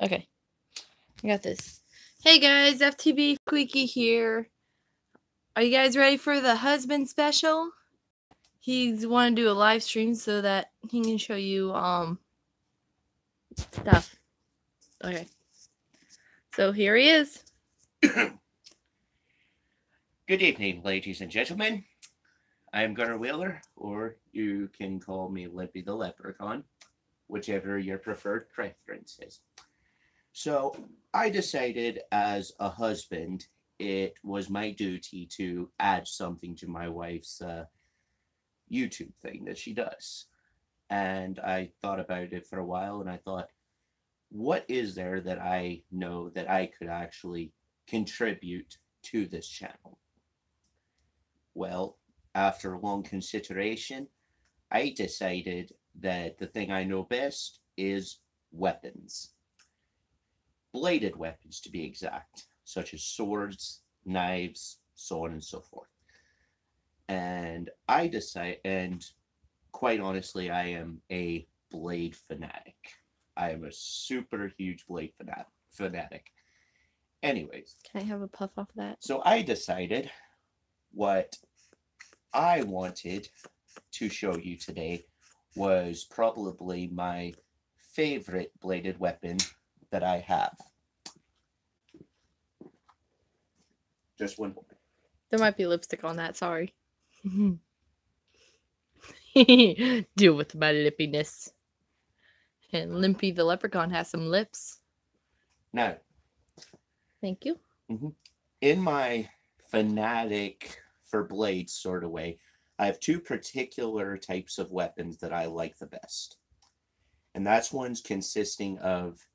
Okay, I got this. Hey guys, FTB Squeaky here. Are you guys ready for the husband special? He's want to do a live stream so that he can show you stuff. Okay. So here he is. Good evening, ladies and gentlemen. I am Gunnar Wheeler, or you can call me Limpy the Leprechaun, whichever your preferred preference is. So, I decided as a husband, it was my duty to add something to my wife's YouTube thing that she does. And I thought about it for a while, and I thought, what is there that I know that I could actually contribute to this channel? Well, after long consideration, I decided that the thing I know best is weapons. Bladed weapons, to be exact, such as swords, knives, so on and so forth. And quite honestly, I am a blade fanatic. I am a super huge blade fanatic. Anyways. Can I have a puff off of that? So I decided what I wanted to show you today was probably my favorite bladed weapon that I have. Just one moment. There might be lipstick on that, sorry. Deal with my lippiness. And Limpy the Leprechaun has some lips. Now. Thank you. In my fanatic for blades sort of way, I have two particular types of weapons that I like the best. And that's ones consisting of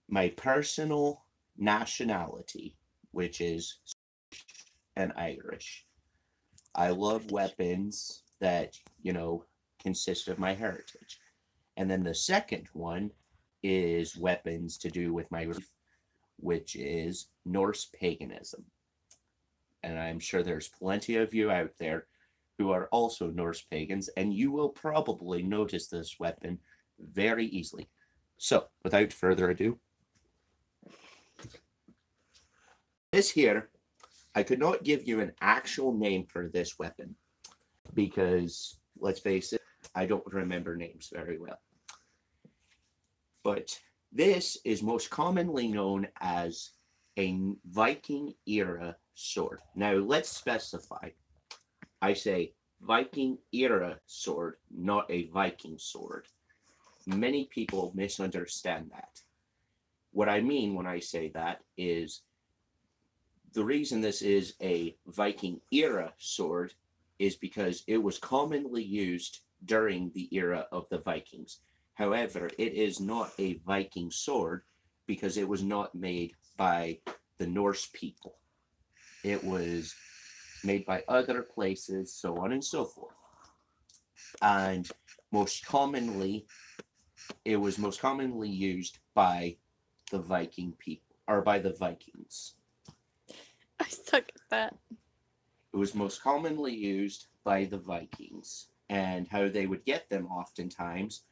my personal nationality, which is and Irish. I love weapons that, consist of my heritage. And then the second one is weapons to do with my religion, which is Norse paganism. And I'm sure there's plenty of you out there who are also Norse pagans, and you will probably notice this weapon very easily. So, without further ado, this here, I could not give you an actual name for this weapon because, let's face it, I don't remember names very well. But this is most commonly known as a Viking era sword. Now, let's specify. I say Viking era sword, not a Viking sword. Many people misunderstand that. What I mean when I say that is the reason this is a Viking era sword is because it was commonly used during the era of the Vikings. However, it is not a Viking sword because it was not made by the Norse people. It was made by other places, so on and so forth. And most commonly, it was most commonly used by the Viking people, or by the Vikings. I suck at that. It was most commonly used by the Vikings, and how they would get them oftentimes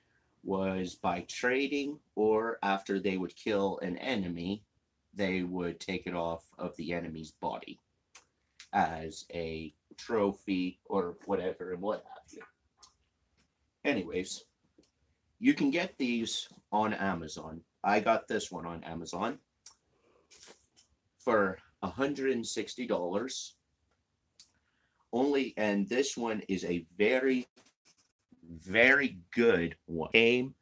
was by trading, or after they would kill an enemy, they would take it off of the enemy's body as a trophy or whatever and what have you. Anyways, you can get these on Amazon. I got this one on Amazon for $160 only, and this one is a very, very good one. Game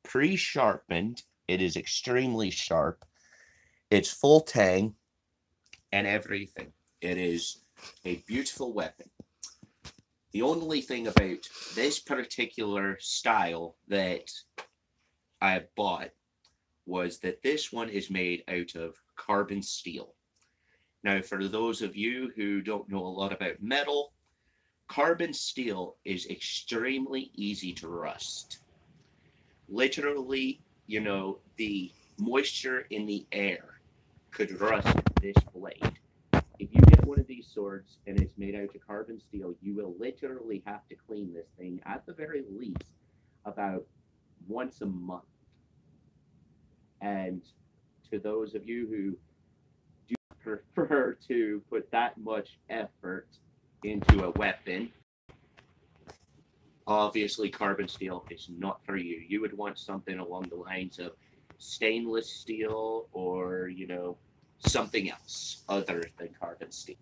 pre-sharpened. It is extremely sharp. It's full tang and everything. It is a beautiful weapon. The only thing about this particular style that I bought was that this one is made out of carbon steel. Now, for those of you who don't know a lot about metal, carbon steel is extremely easy to rust. Literally, the moisture in the air could rust this blade. If you get one of these swords and it's made out of carbon steel, you will literally have to clean this thing at the very least about once a month. And to those of you who do prefer to put that much effort into a weapon, obviously carbon steel is not for you. You would want something along the lines of stainless steel or, something else other than carbon steel.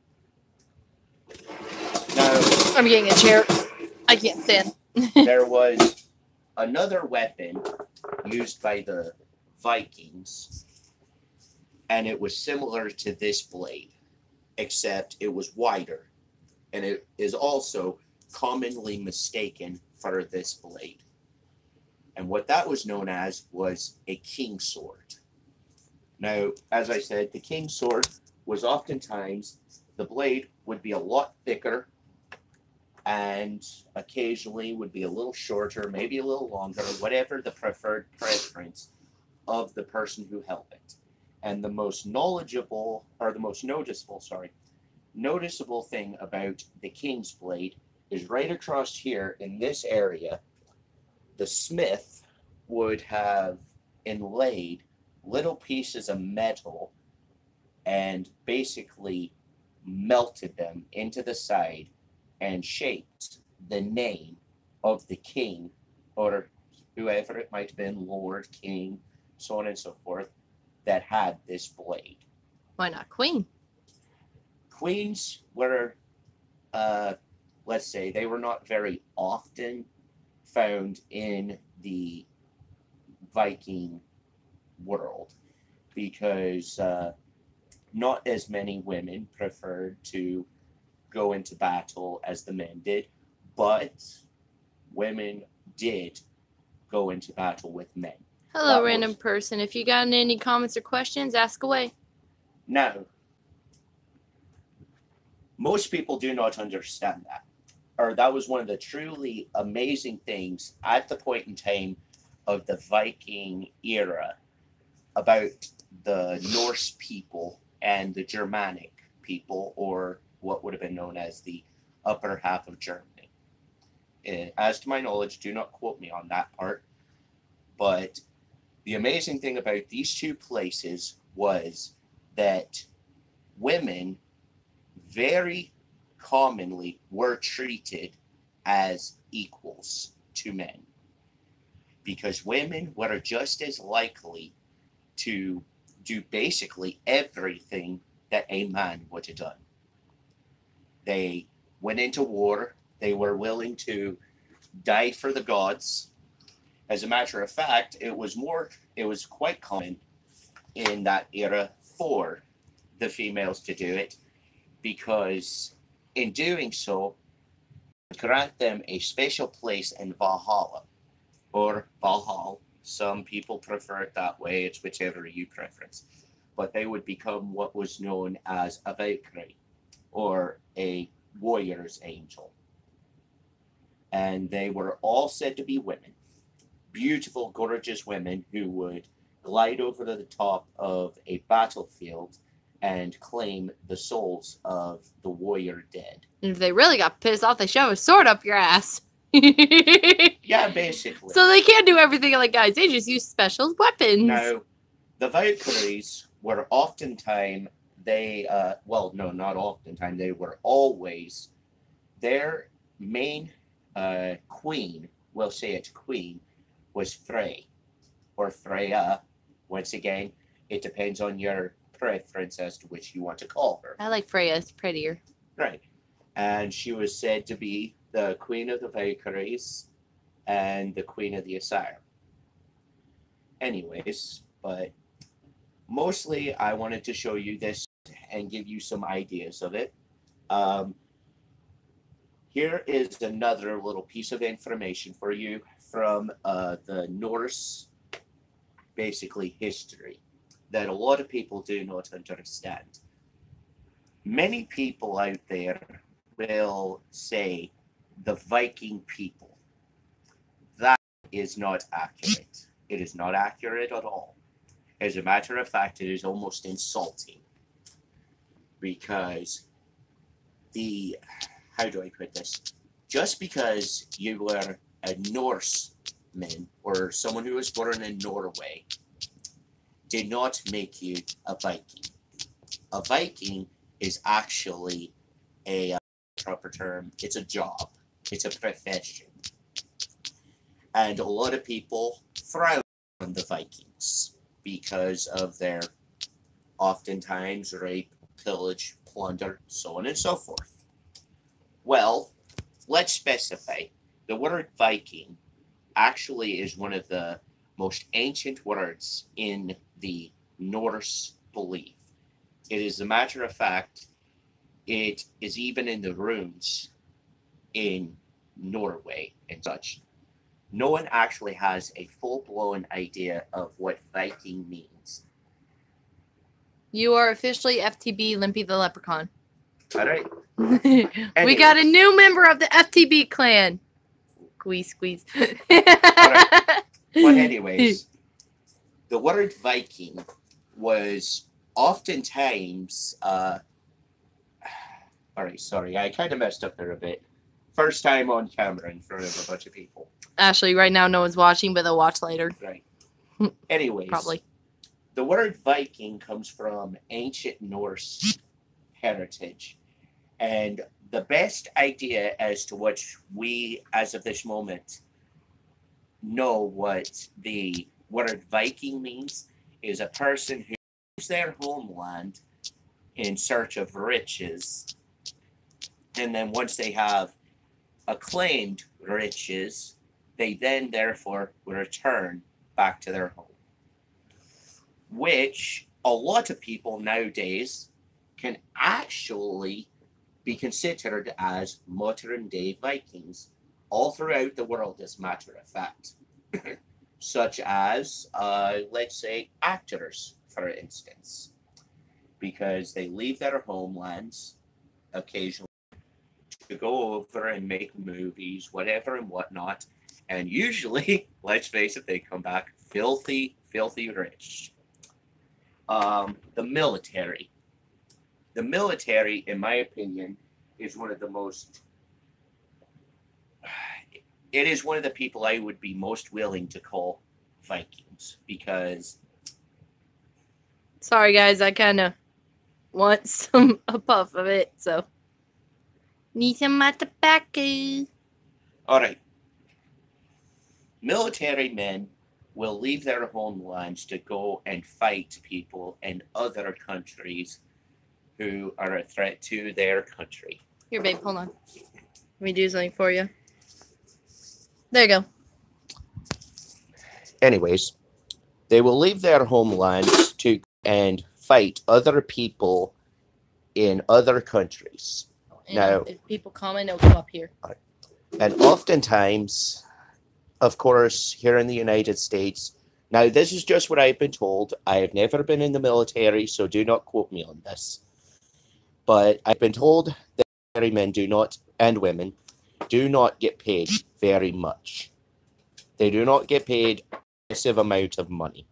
Now, I'm getting a chair. I can't stand. There was another weapon used by the Vikings, and it was similar to this blade, except it was wider, and it is also commonly mistaken for this blade. And what that was known as was a king's sword. Now, as I said, the king's sword was oftentimes, the blade would be a lot thicker and occasionally would be a little shorter, maybe a little longer, whatever the preferred preference of the person who held it. And the most noticeable thing about the king's blade is right across here in this area, the smith would have inlaid little pieces of metal and basically melted them into the side and shaped the name of the king or whoever it might have been, lord, king, so on and so forth, that had this blade. Why not queen? Queens were, let's say, they were not very often found in the Viking world because not as many women preferred to go into battle as the men did, but women did go into battle with men. Hello, random person. If you got any comments or questions, ask away. Now, most people do not understand that. Or that was one of the truly amazing things at the point in time of the Viking era about the Norse people and the Germanic people, or what would have been known as the upper half of Germany. As to my knowledge, do not quote me on that part, but the amazing thing about these two places was that women very commonly were treated as equals to men, because women were just as likely to do basically everything that a man would have done. They went into war. They were willing to die for the gods. As a matter of fact, it was quite common in that era for the females to do it, because in doing so, grant them a special place in Valhalla, or Valhall. Some people prefer it that way. It's whichever you preference. But they would become what was known as a Valkyrie, or a warrior's angel. And they were all said to be women. Beautiful, gorgeous women who would glide over to the top of a battlefield and claim the souls of the warrior dead. And if they really got pissed off, they shove a sword up your ass. Yeah, basically. So they can't do everything like guys. They just use special weapons. Now, the Valkyries were oftentimes, not oftentimes, they were always, their main queen, we'll say it's queen, was Frey, or Freya. Once again, it depends on your preference as to which you want to call her. I like Freya. It's prettier. Right. And she was said to be the queen of the Valkyries and the queen of the Aesir. Anyways, but mostly I wanted to show you this and give you some ideas of it. Here is another little piece of information for you from the Norse, basically, history that a lot of people do not understand. Many people out there will say the Viking people. That is not accurate. It is not accurate at all. As a matter of fact, it is almost insulting, because how do I put this? Just because you were a Norseman or someone who was born in Norway, did not make you a Viking. A Viking is actually a proper term. It's a job. It's a profession. And a lot of people frown on the Vikings because of their oftentimes rape, pillage, plunder, so on and so forth. Well, let's specify. The word Viking actually is one of the most ancient words in the Norse belief. It is a matter of fact, it is even in the runes in Norway and such. No one actually has a full-blown idea of what Viking means. You are officially FTB Limpy the Leprechaun. All right. We got a new member of the FTB clan. Squeeze. But anyways, the word Viking was oftentimes, alright, sorry, I kind of messed up there a bit. First time on camera in front of a bunch of people. Ashley, right now no one's watching, but they'll watch later. Right. Anyways, Probably. The word Viking comes from ancient Norse heritage. And the best idea as to what we, as of this moment, know what the word Viking means is a person who leaves their homeland in search of riches. And then once they have acclaimed riches, they then therefore return back to their home. Which a lot of people nowadays can actually be considered as modern day Vikings all throughout the world, as a matter of fact. Such as, let's say, actors, for instance. Because they leave their homelands occasionally to go over and make movies, whatever and whatnot. And usually, let's face it, they come back filthy rich. The military. The military, in my opinion, is one of the most... It is one of the people I would be most willing to call Vikings. Because... Sorry, guys, I kind of want a puff of it, so... Need some more tobacco. Alright. Military men will leave their homelands to go and fight people in other countries who are a threat to their country. Here, babe, hold on. Let me do something for you. There you go. Anyways, they will leave their homelands to and fight other people in other countries. And now, if people comment, it'll come up here. And oftentimes, of course, here in the United States, now this is just what I've been told. I have never been in the military, so do not quote me on this. But I've been told that military men do not, and women, do not get paid very much. They do not get paid a massive amount of money.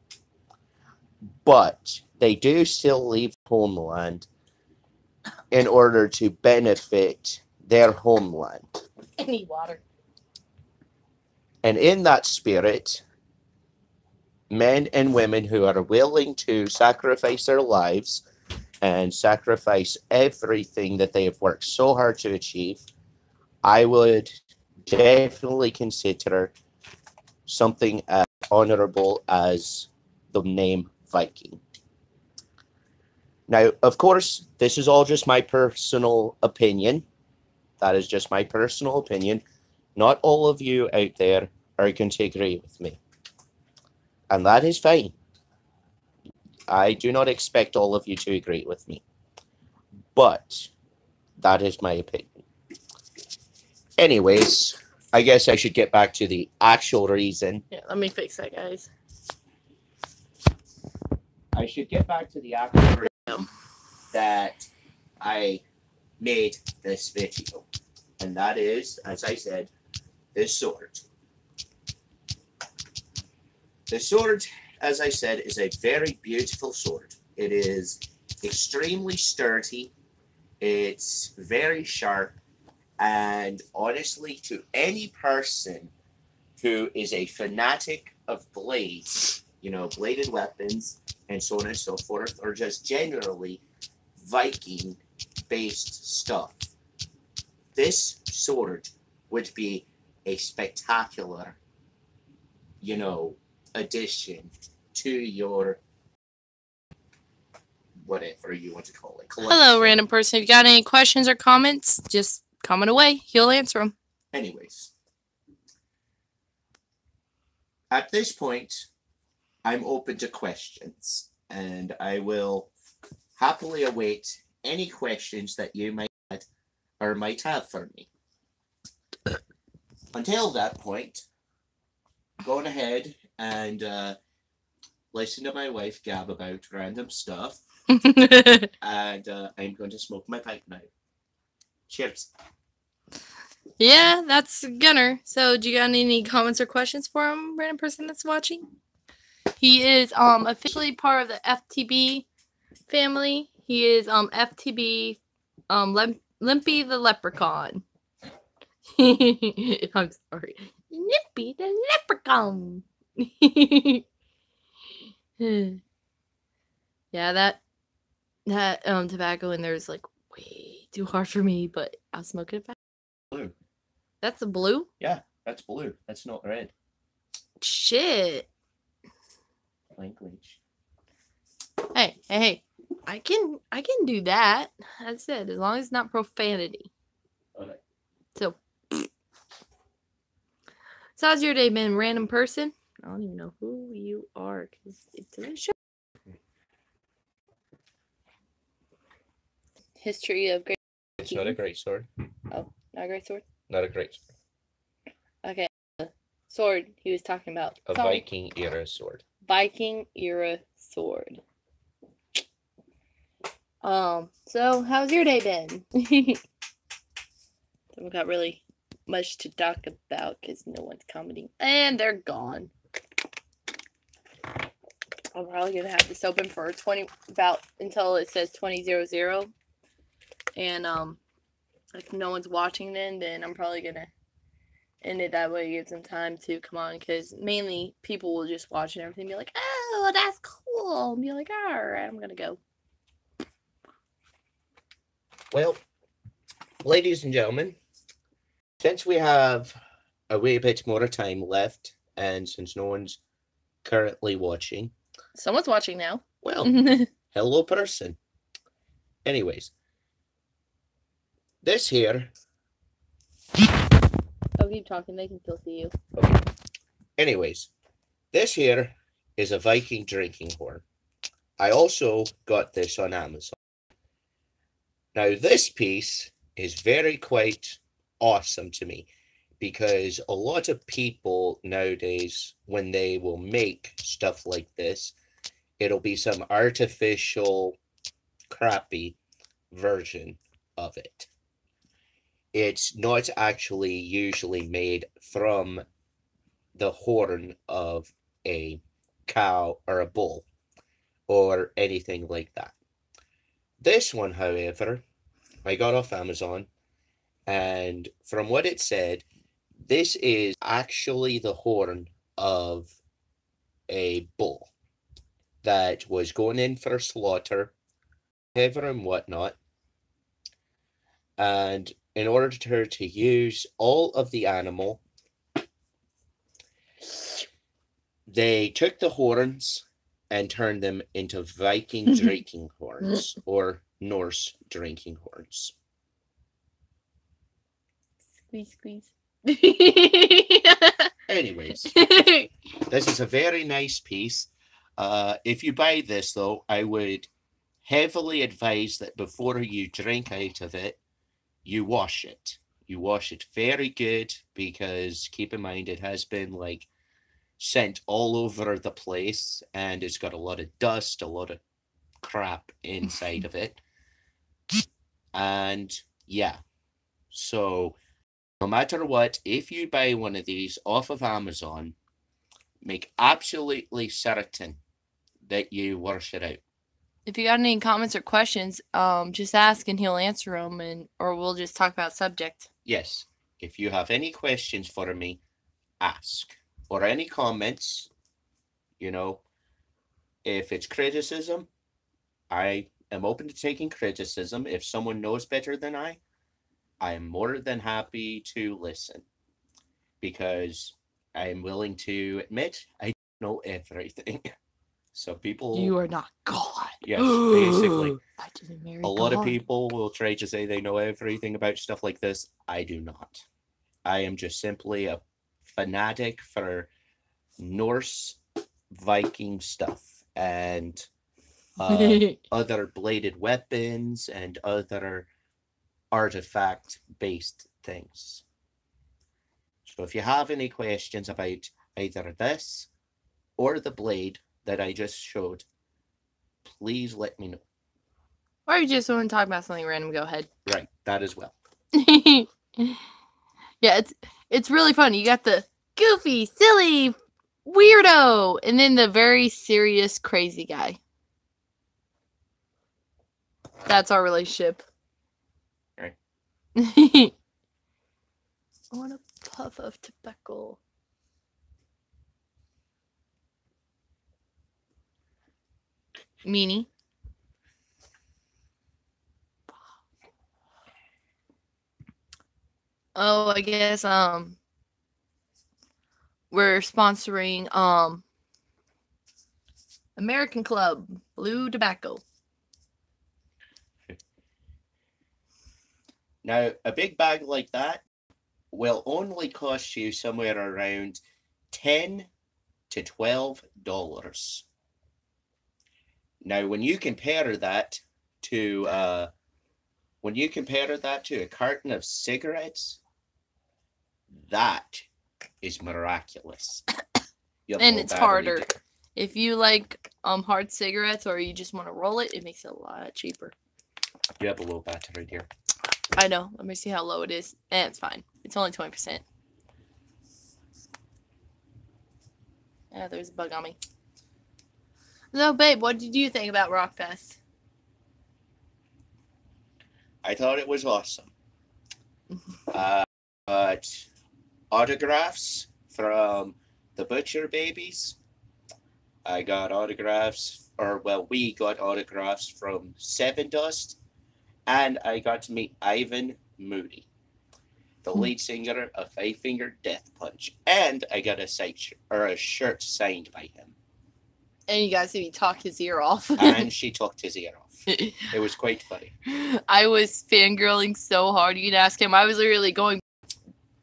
But they do still leave homeland in order to benefit their homeland. I need water. And in that spirit, men and women who are willing to sacrifice their lives and sacrifice everything that they have worked so hard to achieve, I would definitely consider something as honorable as the name Viking. Now, of course, this is all just my personal opinion. That is just my personal opinion. Not all of you out there are going to agree with me. And that is fine. I do not expect all of you to agree with me. But that is my opinion. Anyways, I guess I should get back to the actual reason. Yeah, let me fix that, guys. I should get back to the actual reason that I made this video. And that is, as I said, this sword. The sword, as I said, is a very beautiful sword. It is extremely sturdy. It's very sharp. And honestly, to any person who is a fanatic of blades, bladed weapons and so on and so forth, or just generally Viking-based stuff. This sword would be a spectacular, addition to your whatever you want to call it. Collection. Hello, random person. If you got any questions or comments, just comment away. He'll answer them. Anyways, at this point, I'm open to questions, and I will happily await any questions that you might have for me. Until that point, going ahead and listen to my wife gab about random stuff, and I'm going to smoke my pipe now. Cheers. Yeah, that's Gunner. So, do you got any comments or questions for him, random person that's watching? He is officially part of the FTB family. He is FTB Limpy the Leprechaun. I'm sorry. Limpy the Leprechaun. Yeah, that tobacco in there is like way too hard for me, but I'll smoke it back. Blue. That's a blue? Yeah, that's blue. That's not red. Shit. Language. Hey. I can do that. That's it, as long as it's not profanity. Okay. So how's your day been, random person? I don't even know who you are because it's a show. History of great. It's not a great sword. Oh, not a great sword? Not a great sword. Okay. Sword he was talking about. A Viking era sword. Viking era sword. So how's your day been? Haven't got really much to talk about because no one's commenting. And they're gone. I'm probably gonna have this open for until it says 20:00. And if no one's watching then I'm probably gonna end it that way, give some time to come on, because mainly people will just watch and everything and be like, oh, that's cool, and be like, alright, I'm gonna go. Well, ladies and gentlemen, since we have a wee bit more time left, and since no one's currently watching, someone's watching now. Well, hello person. Anyways, this here. Oh, keep talking. They can still see you. Okay. Anyways, this here is a Viking drinking horn. I also got this on Amazon. Now, this piece is quite awesome to me because a lot of people nowadays, when they will make stuff like this, it'll be some artificial, crappy version of it. It's not actually usually made from the horn of a cow or a bull or anything like that. This one, however, I got off Amazon, and from what it said, this is actually the horn of a bull that was going in for slaughter, whatever and whatnot. And in order to use all of the animal, they took the horns and turned them into Viking drinking horns or Norse drinking horns. Squeeze. Anyways, this is a very nice piece. If you buy this, though, I would heavily advise that before you drink out of it, you wash it. You wash it very good, because keep in mind it has been sent all over the place, and it's got a lot of dust, a lot of crap inside of it. And yeah, so no matter what, if you buy one of these off of Amazon, make absolutely certain that you wash it out. If you got any comments or questions, just ask and he'll answer them, or we'll just talk about subject. Yes, if you have any questions for me, ask. Or any comments, if it's criticism, I am open to taking criticism. If someone knows better than I am more than happy to listen, because I'm willing to admit I don't know everything. So people... You are not God. Yes, basically. I didn't marry A lot of God. people will try to say they know everything about stuff like this. I do not. I am just simply a fanatic for Norse Viking stuff and other bladed weapons and other artifact-based things. So if you have any questions about either this or the blade that I just showed, please let me know. Or if you just want to talk about something random, go ahead. Right, that as well. Yeah, it's really funny. You got the goofy, silly, weirdo, and then the very serious, crazy guy. That's our relationship. Right. I want a puff of tobacco. Meanie. Oh, I guess we're sponsoring American Club Blue Tobacco. Now, a big bag like that will only cost you somewhere around $10 to $12. Now, when you compare that to a carton of cigarettes, that is miraculous. And it's harder. If you like hard cigarettes or you just want to roll it, it makes it a lot cheaper. You have a low battery here. I know. Let me see how low it is. It's fine. It's only 20%. Yeah, there's a bug on me. So, babe, what did you think about Rockfest? I thought it was awesome. But autographs from the Butcher Babies. I got autographs, we got autographs from Sevendust, and I got to meet Ivan Moody, the lead singer of Five Finger Death Punch, and I got a shirt signed by him. And you guys see me talk his ear off. And she talked his ear off. It was quite funny. I was fangirling so hard. You can ask him. I was literally going,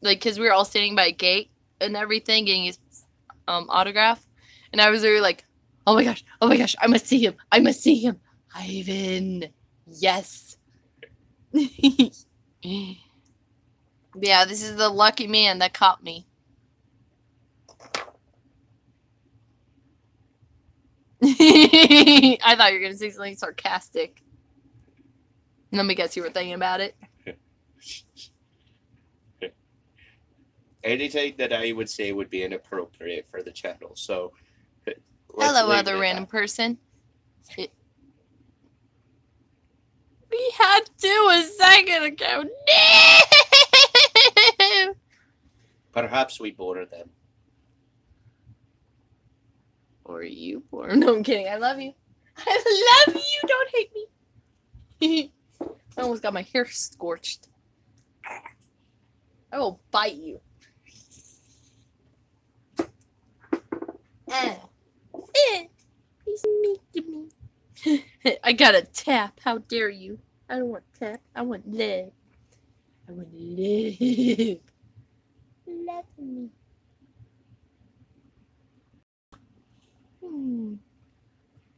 because we were all standing by a gate and everything, getting his autograph. And I was literally like, oh my gosh, I must see him. Ivan. Yes. Yeah, this is the lucky man that caught me. I thought you were going to say something sarcastic. Let me guess you were thinking about it. Anything that I would say would be inappropriate for the channel, so... Hello, other random person. We had to a second ago. No! Perhaps we bore them. Or you bore. No, I'm kidding. I love you. I love you. Don't hate me. I almost got my hair scorched. I will bite you. He's mean to me. I got a tap. How dare you? I don't want tap. I want love. I want love. Love me.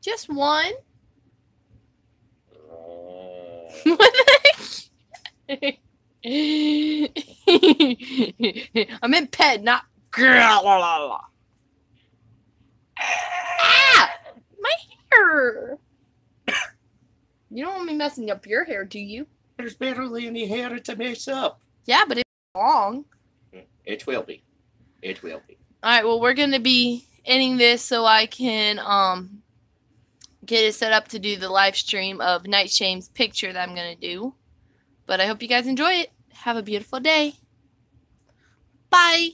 Just one? What the heck? I meant pet, not girl. Ah! My hair! You don't want me messing up your hair, do you? There's barely any hair to mess up. Yeah, but it's long. It will be. It will be. Alright, well, we're going to be ending this so I can get it set up to do the live stream of Night Shame's picture that I'm going to do. But I hope you guys enjoy it. Have a beautiful day. Bye.